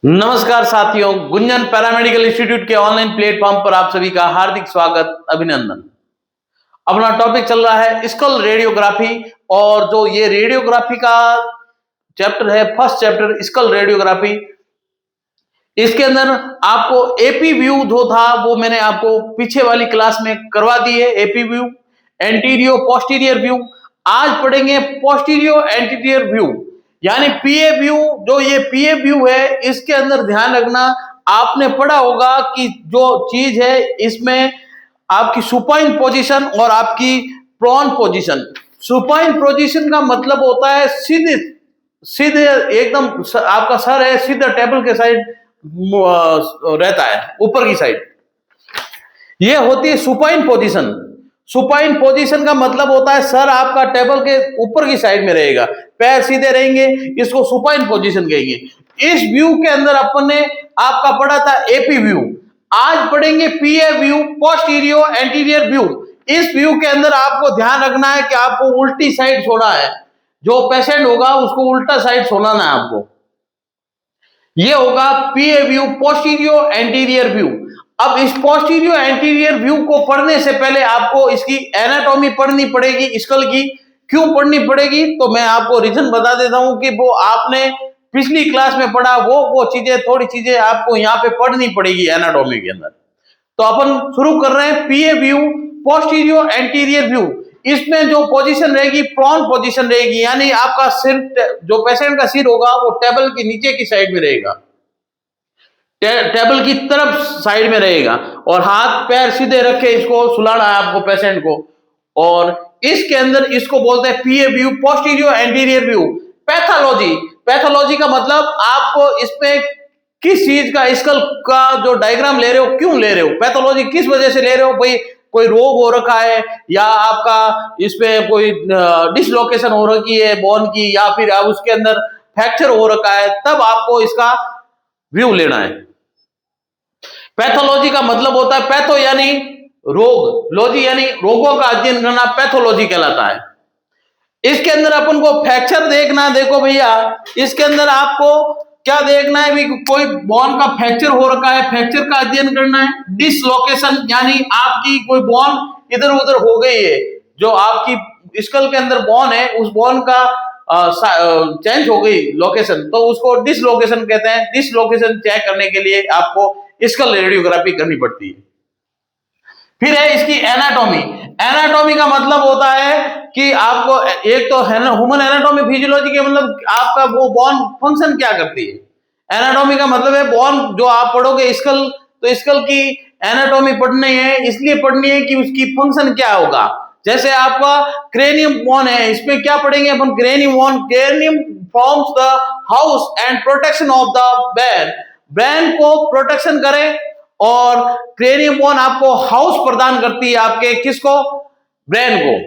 नमस्कार साथियों, Gunjan paramedical institute के ऑनलाइन प्लेटफॉर्म पर आप सभी का हार्दिक स्वागत, अभिनंदन। अपना टॉपिक चल रहा है स्कल रेडियोग्राफी और जो ये रेडियोग्राफी का चैप्टर है, फर्स्ट चैप्टर स्कल रेडियोग्राफी। इसके अंदर आपको एपी व्यू जो था वो मैंने आपको पीछे वाली क्लास में करवा दी है। AP view, anterior posterior view. आज पढ़ेंगे पोस्टीरियो एंटीरियर व्यू, यानी पीए व्यू। जो ये पीए व्यू है, इसके अंदर ध्यान रखना, आपने पढ़ा होगा कि जो चीज है इसमें आपकी सुपाइन पोजीशन और आपकी प्रोन पोजीशन। सुपाइन पोजीशन का मतलब होता है सीधे सीधे एकदम आपका सर है सीधा टेबल के साइड रहता है, ऊपर की साइड। ये होती है सुपाइन पोजीशन। सुपाइन पोजीशन का मतलब होता है सर आपका टेबल के ऊपर की साइड में रहेगा, पैर सीधे रहेंगे, इसको सुपाइन पोजीशन कहेंगे। इस व्यू के अंदर अपन ने आपका पढ़ा था एपी व्यू। आज पढ़ेंगे पीए व्यू, पोस्टीरियो एंटीरियर व्यू। इस व्यू के अंदर आपको ध्यान रखना है कि आपको उल्टी साइड सोना है। जो पेशेंट होगा उसको उल्टा साइड सोना है आपको। ये होगा पीए व्यू, पोस्टीरियो एंटीरियर व्यू। अब इस पोस्टीरियो एंटीरियर व्यू को पढ़ने से पहले आपको इसकी एनाटॉमी पढ़नी पड़ेगी। स्कल की क्यों पढ़नी पड़ेगी, तो मैं आपको रीजन बता देता हूं कि वो आपने पिछली क्लास में पढ़ा, वो चीजें, थोड़ी चीजें आपको यहाँ पे पढ़नी पड़ेगी एनाटॉमी के अंदर। तो अपन शुरू कर रहे हैं PA view, posterior anterior view. इसमें जो पोजीशन रहेगी प्रोन पोजीशन रहेगी, यानी आपका सिर, जो पेशेंट का सिर होगा वो टेबल के नीचे की साइड में रहेगा, टेबल की तरफ साइड में रहेगा, और हाथ पैर सीधे रखे इसको सुलाना है आपको पेशेंट को। और इसके अंदर इसको बोलते हैं PA view, posterior anterior view. Pathology, pathology का मतलब आपको इसमें किस चीज का, स्कल का जो डायग्राम ले रहे हो, क्यों ले रहे हो, पैथोलॉजी किस वजह से ले रहे हो। भाई कोई रोग हो रखा है, या आपका इसमें कोई डिसलोकेशन हो रखी है बोन की, या फिर आप उसके अंदर फ्रैक्चर हो रखा है, तब आपको इसका व्यू लेना है। पैथोलॉजी का मतलब होता है पैथो यानी रोग, लॉजी यानी रोगों का अध्ययन करना, पैथोलॉजी कहलाता है। इसके अंदर अपन को फ्रैक्चर देखना। देखो भैया, इसके अंदर आपको क्या देखना है भी, कोई बोन का फ्रैक्चर हो रखा है, फ्रैक्चर का अध्ययन करना है। डिसलोकेशन यानी आपकी कोई बोन इधर उधर हो गई है, जो आपकी स्कल के अंदर बोन है उस बोन का चेंज हो गई लोकेशन, तो उसको डिसलोकेशन कहते हैं। डिसलोकेशन चेक करने के लिए आपको स्कल रेडियोग्राफी करनी पड़ती है। फिर है इसकी एनाटॉमी। एनाटॉमी का मतलब होता है कि आपको एक तो ह्यूमन एनाटॉमी, फिजियोलॉजी के मतलब आपका वो बोन फंक्शन क्या करती है। एनाटॉमी का मतलब है बोन, जो आप पढ़ोगे स्कल, तो स्कल की एनाटॉमी पढ़नी है, इसलिए पढ़नी है कि उसकी फंक्शन क्या होगा। जैसे आपका क्रेनियम बोन है, इसमें क्या पढ़ेंगे अपन, cranium bone. Cranium forms the house and protection of the brain. Brain को प्रोटेक्शन करे, और क्रेनियम बोन आपको हाउस प्रदान करती है, आपके किसको, ब्रेन को।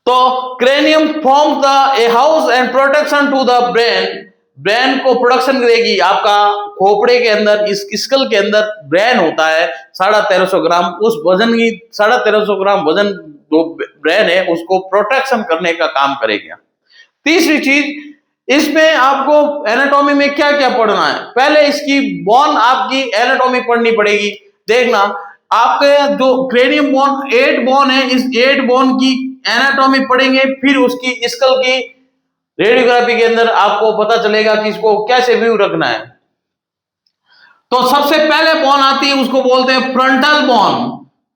तो cranium forms the a house and protection to the brain. Brain को प्रोडक्शन करेगी आपका खोपड़े के अंदर, इस स्कल के अंदर ब्रेन होता है 1350 ग्राम। उस वजन की 1350 ग्राम वजन जो ब्रेन है उसको प्रोटेक्शन करने का काम करेगा। तीसरी चीज, इसमें आपको एनाटॉमी में क्या क्या पढ़ना है। पहले इसकी बोन आपकी एनाटॉमी पढ़नी पड़ेगी। देखना, आपके जो क्रेनियम बोन 8 बोन है, इस 8 बोन की एनाटॉमी पढ़ेंगे, फिर उसकी स्कल की रेडियोग्राफी के अंदर आपको पता चलेगा कि इसको कैसे व्यू रखना है। तो सबसे पहले बोन आती है, उसको बोलते हैं फ्रंटल बोन।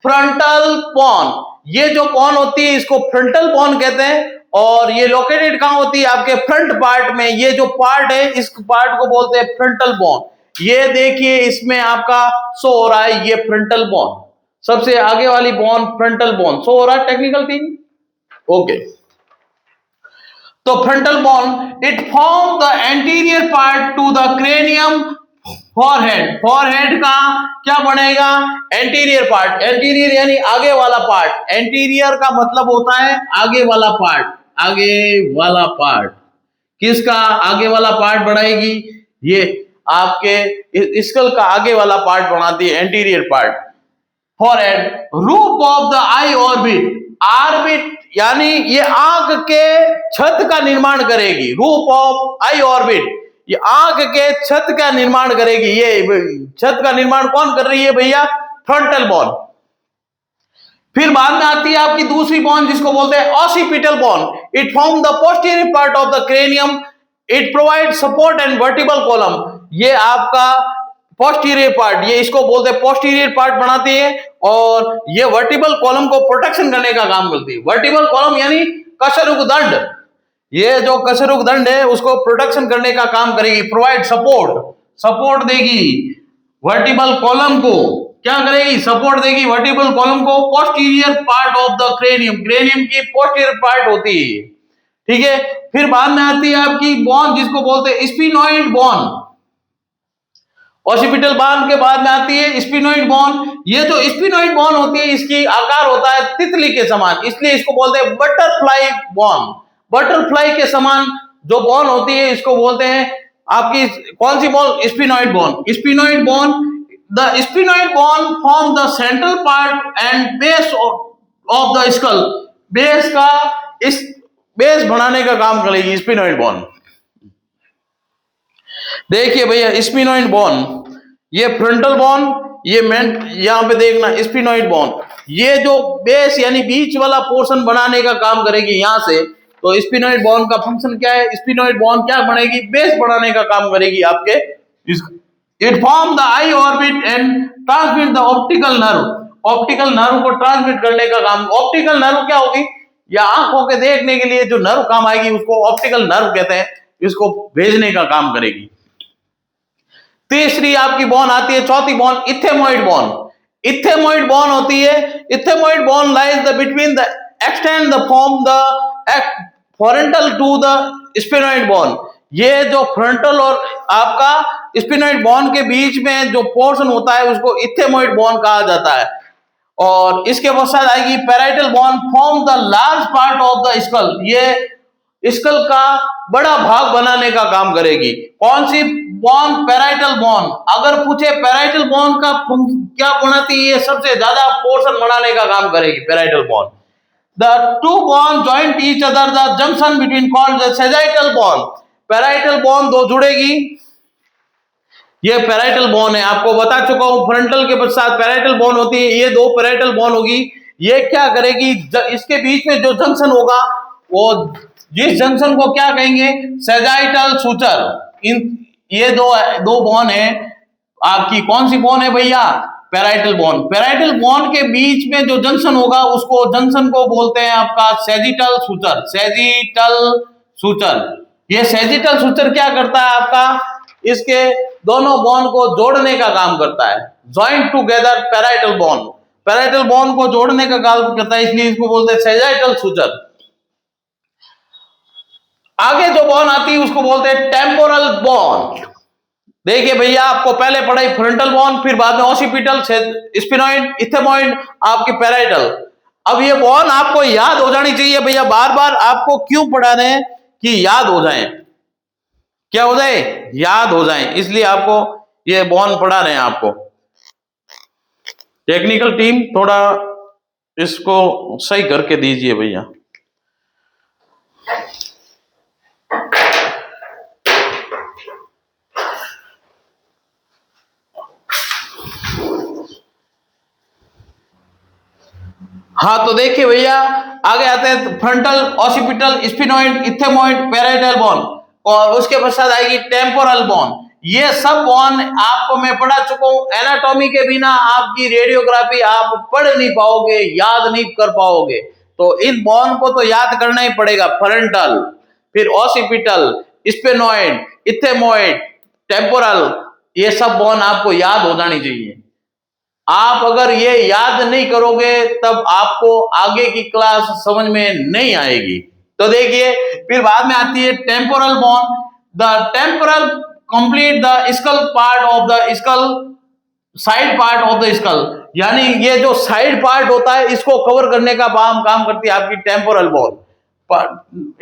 फ्रंटल बोन, ये जो बोन होती है इसको फ्रंटल बोन कहते हैं, और ये लोकेटेड कहां होती है, आपके फ्रंट पार्ट में। ये जो पार्ट है, इस पार्ट को बोलते हैं फ्रंटल बोन। ये देखिए इसमें आपका शो हो रहा है, ये फ्रंटल बोन, सबसे आगे वाली बोन फ्रंटल बोन शो हो रहा है। Technical thing, okay. तो frontal bone, it form the anterior part to the cranium forehead. Forehead का क्या बनेगा, एंटीरियर पार्ट। एंटीरियर यानी आगे वाला पार्ट। एंटीरियर का मतलब होता है आगे वाला पार्ट। आगे वाला पार्ट किसका आगे वाला पार्ट बनाएगी, ये आपके स्कल का आगे वाला पार्ट बनाती है anterior part. Forehead, roof of the I orbit. Orbit यानी ये आंख के छत का निर्माण करेगी। रूफ ऑफ आई ऑर्बिट, ये आंख के छत का निर्माण करेगी। ये छत का निर्माण कौन कर रही है भैया? Frontal bone. फिर बाद में आती है आपकी दूसरी बोन जिसको बोलते हैं occipital bone. It form the posterior part of the cranium, it provide support and vertebral column. ये आपका पोस्टीरियर पार्ट, ये इसको बोलते हैं पोस्टीरियर पार्ट बनाती है और ये वर्टिबल कॉलम को प्रोटेक्शन करने का काम करती है। वर्टिबल कॉलम यानी कशेरुकदंड, ये जो कशेरुकदंड है उसको प्रोटेक्शन करने का काम करेगी। प्रोवाइड सपोर्ट देगी वर्टिबल कॉलम को, क्या करेगी? सपोर्ट देगी वर्टिबल कॉलम को। Posterior part of the cranium, cranium की पोस्टीरियर पार्ट होती है, ठीक है। फिर बाद में आती है आपकी बोन जिसको बोलते हैं स्फिनोइड बोन। ऑसिपिटल बोन के बाद में आती है स्फिनोइड बोन। ये जो स्फिनोइड बोन होती है इसकी आकार होता है तितली के समान, इसलिए इसको बोलते हैं बटरफ्लाई बोन। बटरफ्लाई के समान जो बोन होती है इसको बोलते हैं आपकी कौन सी bone? Sphenoid bone. Sphenoid bone, the sphenoid bone form the central part and base of the skull. Base का इस बेस बनाने का काम करेगी स्फिनोइड बोन। देखिए भैया स्फिनोइड बोन, ये फ्रंटल बोन, ये यहां पे देखना स्फिनोइड बोन, ये जो बेस यानी बीच वाला पोर्शन बनाने का काम करेगी यहां से। तो स्फिनोइड बोन का फंक्शन क्या है? स्फिनोइड बोन क्या बनेगी? बेस बनाने का काम करेगी आपके। It form the I orbit and transmit the optical nerve. Optical nerve को ट्रांसमिट करने का काम। ऑप्टिकल नर्व क्या होगी? या आंखों के देखने के लिए जो नर्व काम आएगी उसको ऑप्टिकल नर्व कहते हैं, इसको भेजने का काम करेगी। तीसरी आपकी बोन आती है, चौथी bone ethmoid bone. Ethmoid bone होती है, ethmoid bone lies the between the extend the form the frontal to the sphenoid bone. ये जो फ्रंटल और आपका स्फिनोइड बोन के बीच में जो पोर्शन होता है उसको इथेमोइड बोन कहा जाता है। और इसके पश्चात आएगी parietal bone, form the large part of the school. ये स्कल का बड़ा भाग बनाने का काम करेगी। कौन सी बोन? Parietal bone. अगर पूछे पैराइटल बोन का क्या बनाती है? सबसे ज्यादा पोर्शन बनाने का काम करेगी parietal bone. The two bone joint each other, the junction between called the sagittal bone. Parietal bone दो जुड़ेगी, ये पैराइटल बोन है। आपको बता चुका हूं फ्रंटल के पश्चात पैराइटल बोन होती है, ये दो पैराइटल बोन होगी। ये क्या करेगी? इसके बीच में जो जंक्शन होगा वो जिस जंक्शन को क्या कहेंगे? Sagittal suture. ये दो बोन है आपकी। कौन सी बोन है भैया? Parietal bone. पैराइटल बोन के बीच में जो जंक्शन होगा उसको जंक्शन को बोलते हैं आपका सैजिटल सुचर। सैजिटल सुचर, ये सैजिटल सुचर क्या करता है आपका? इसके दोनों बोन को जोड़ने का काम करता है। Joint together parietal bone, parietal bone को जोड़ने का काम करता है, इसलिए इसको बोलते हैं सैजिटल सुचर। आगे जो बोन आती है उसको बोलते हैं टेम्पोरल बोन। देखिए भैया आपको पहले पढ़ाई फ्रंटल बोन, फिर बाद में ऑसिपिटल, स्फिनोइड, इथेमोइड, आपकी पैराइटल। अब ये बोन आपको याद हो जानी चाहिए भैया। बार बार आपको क्यों पढ़ा रहे हैं? कि याद हो जाए। क्या हो जाए? याद हो जाए, इसलिए आपको ये बोन पढ़ा रहे हैं आपको। टेक्निकल टीम थोड़ा इसको सही करके दीजिए भैया। हाँ तो देखिए भैया आगे आते हैं frontal, occipital, sphenoid, ethmoid, parietal bone और उसके पश्चात आएगी टेम्पोरल बोन। ये सब बोन आपको मैं पढ़ा चुका हूं। एनाटॉमी के बिना आपकी रेडियोग्राफी आप पढ़ नहीं पाओगे, याद नहीं कर पाओगे। तो इन बोन को तो याद करना ही पड़ेगा। फ्रंटल, फिर ऑसिपिटल, स्फिनोइड, इथेमोइड, टेम्पोरल, ये सब बोन आपको याद हो जानी चाहिए। आप अगर ये याद नहीं करोगे तब आपको आगे की क्लास समझ में नहीं आएगी। तो देखिए फिर बाद में आती है temporal bone. The temporal complete the skull part of the school, side part of the school, यानी ये जो साइड पार्ट होता है इसको कवर करने का काम करती है आपकी temporal bone.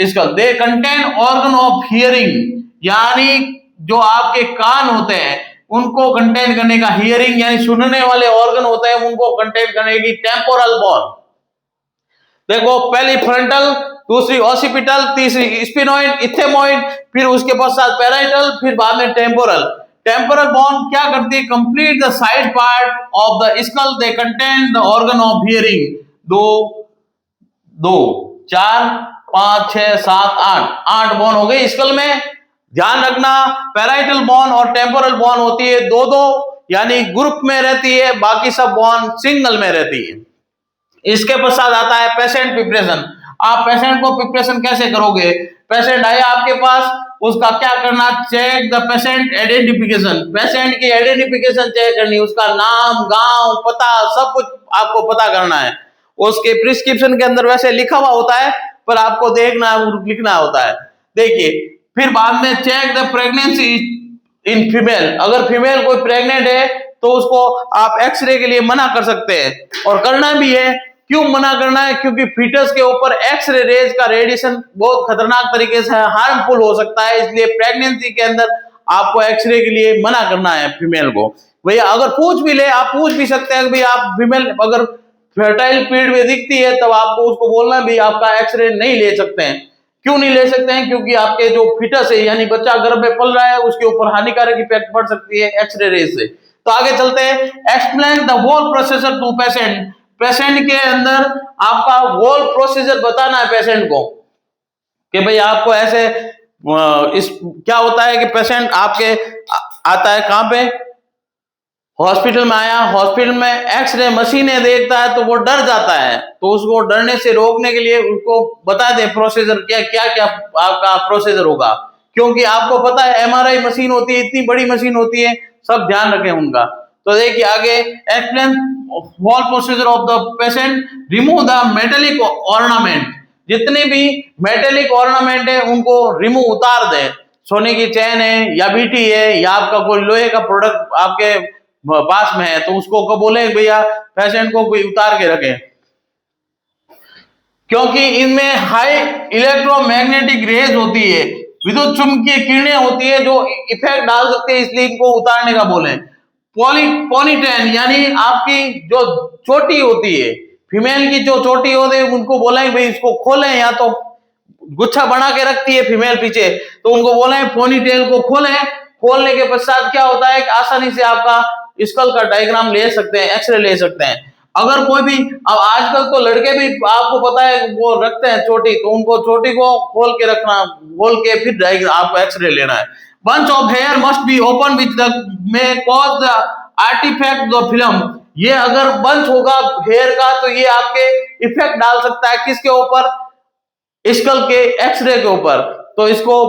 Skull they contain organ of hearing, यानी जो आपके कान होते हैं उनको कंटेन करने का, हियरिंग यानी सुनने वाले ऑर्गन होते हैं उनको कंटेन करने की टेम्पोरल बोन। देखो, पहली फ्रंटल, दूसरी ऑसिपिटल, तीसरी स्पिनोइड, इथेमोइड, फिर उसके पश्चात पैराइटल, फिर बाद में टेम्पोरल। टेम्पोरल बोन क्या करती है? Complete the side part of the school, they contain the organ of hearing. दो दो चार पांच छह सात आठ बोन हो गई स्कल में। ध्यान रखना, पैराइटल बोन और टेम्पोरल बोन होती है दो दो, यानी ग्रुप में रहती है, बाकी सब बोन सिंगल में रहती है। इसके पश्चात आता है पेशेंट प्रिपरेशन। आप पेशेंट को प्रिपरेशन कैसे करोगे? पेशेंट आया आपके पास, उसका क्या करना? Check the patient identification. Patient की आइडेंटिफिकेशन चेक करनी, उसका नाम, गांव, पता, सब कुछ आपको पता करना है। उसके प्रिस्क्रिप्शन के अंदर वैसे लिखा हुआ होता है, पर आपको देखना, लिखना होता है। देखिए, फिर बाद में check the pregnancy in female. अगर फीमेल कोई प्रेग्नेंट है तो उसको आप एक्सरे के लिए मना कर सकते हैं, और करना भी है। क्यों मना करना है? क्योंकि फीटस के ऊपर एक्सरे रेज का रेडिएशन बहुत खतरनाक तरीके से हार्मफुल हो सकता है, इसलिए प्रेगनेंसी के अंदर आपको एक्सरे के लिए मना करना है फीमेल को। भैया अगर पूछ भी ले, आप पूछ भी सकते हैं, भाई आप फीमेल अगर फर्टाइल पीरियड में दिखती है तब आपको उसको बोलना भी आपका एक्सरे नहीं ले सकते हैं। क्यों नहीं ले सकते हैं? क्योंकि आपके जो फीटस है, यानी बच्चा गर्भ में पल रहा है, उसके ऊपर हानिकारक इफेक्ट पड़ सकती है एक्सरे रेज से। तो आगे चलते हैं। Explain the whole procedure to patient. Patient के अंदर आपका होल प्रोसीजर बताना है पेशेंट को, कि भाई आपको ऐसे इस क्या होता है कि पेशेंट आपके आता है कहां पे? हॉस्पिटल में आया, हॉस्पिटल में एक्सरे मशीनें देखता है तो वो डर जाता है, तो उसको डरने से रोकने के लिए उसको बता दे प्रोसीजर क्या क्या क्या आपका प्रोसीजर होगा। क्योंकि आपको पता है एमआरआई मशीन होती है, इतनी बड़ी मशीन होती है, सब ध्यान रखें उनका। तो देखिए आगे, explain whole procedure of the patient. Remove the metallic ornament. जितने भी मेटेलिक ऑर्नामेंट है उनको रिमूव, उतार दे। सोने की चैन है या बीटी है या आपका कोई लोहे का प्रोडक्ट आपके पास में है, तो उसको बोले भैया पेशेंट को कोई उतार के रखे, क्योंकि इनमें हाई इलेक्ट्रोमैग्नेटिक रेज होती है, विद्युत चुंबकीय किरणें होती है जो इफेक्ट डाल सकते हैं, इसलिए इनको उतारने का बोले। पोनीटेन, यानी आपकी जो चोटी होती है, फीमेल की जो चोटी होती है, उनको बोला है भाई इसको खोलें, या तो गुच्छा बना के रखती है फीमेल पीछे, तो उनको बोला है पोनीटेल को खोलें। खोलने के पश्चात क्या होता है कि आसानी से आपका स्कल का डायग्राम ले सकते हैं, एक्सरे ले सकते हैं। अगर कोई भी, अब आजकल तो लड़के भी आपको पता है वो रखते हैं चोटी, तो उनको चोटी को खोल के रखना, खोल के फिर डायग्राम आपको एक्सरे लेना है। Bunch of hair must be open which the may cause the artifact the film. ये अगर बंच होगा हेयर का तो ये आपके इफेक्ट डाल सकता है किसके ऊपर? स्कल के एक्सरे के ऊपर। तो इसको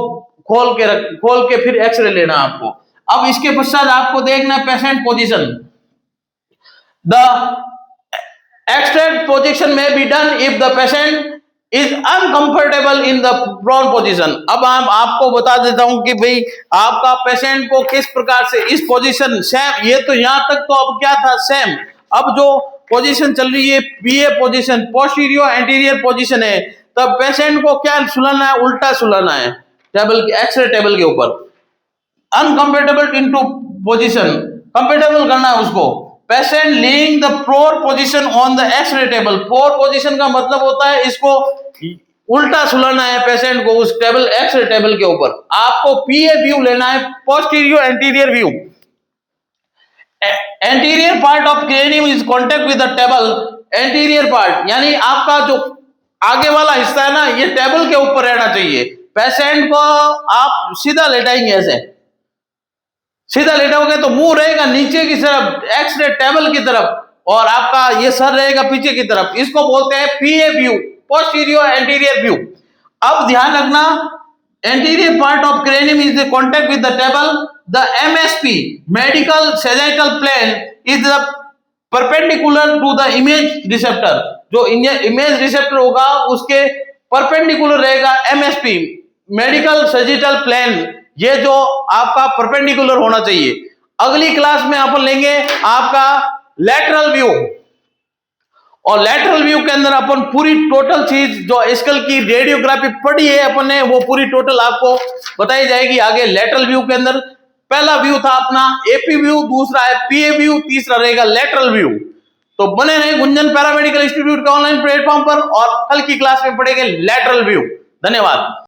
खोल के फिर एक्सरे लेना आपको। अब इसके पश्चात आपको देखना patient position. The extract position में be done if the patient is uncomfortable in the prone position. अब आपको बता देता हूं कि भाई आपका पेशेंट को किस प्रकार से इस पोजीशन सेम, ये तो यहां तक तो अब क्या था सेम। अब जो पोजीशन चल रही है पीए पोजीशन, पोस्टीरियर एंटीरियर पोजीशन है, तब पेशेंट को क्या सुलाना है? उल्टा सुलाना है टेबल के, एक्सरे टेबल के ऊपर। अनकंफर्टेबल इनटू पोजीशन, कंफर्टेबल करना है उसको। Patient lying the prone position on the X-ray table. Prone position का मतलब होता है इसको उल्टा सुलाना है पेशेंट को उस टेबल, एक्सरे टेबल के ऊपर। आपको पीए व्यू लेना है, posterior anterior view. Anterior part of cranium is contact with the table. Anterior part यानी आपका जो आगे वाला हिस्सा है ना, ये टेबल के ऊपर रहना चाहिए। पेशेंट को आप सीधा लेटाएंगे, ऐसे सीधा लेटाओगे तो मुंह रहेगा नीचे की तरफ, एक्सरे टेबल की तरफ, और आपका ये सर रहेगा पीछे की तरफ। इसको बोलते हैं PA view, posterior anterior view. अब ध्यान रखना, anterior part of cranium is the contact with the table. The MSP, medical sagittal plane, is the perpendicular to the image receptor. जो इमेज रिसेप्टर होगा उसके परपेंडिकुलर रहेगा एमएसपी, मेडिकल सैजिटल प्लेन, ये जो आपका परपेंडिकुलर होना चाहिए। अगली क्लास में अपन लेंगे आपका लैटरल व्यू, और लैटरल व्यू के अंदर अपन पूरी टोटल चीज जो स्कल की रेडियोग्राफी पढ़ी है अपन ने, वो पूरी टोटल आपको बताई जाएगी आगे। लैटरल व्यू के अंदर पहला व्यू था अपना एपी व्यू, दूसरा है पीए व्यू, तीसरा रहेगा लैटरल व्यू। तो बने रहे गुंजन पैरामेडिकल इंस्टीट्यूट के ऑनलाइन प्लेटफॉर्म पर और कल की क्लास में पढ़ेंगे लैटरल व्यू। धन्यवाद।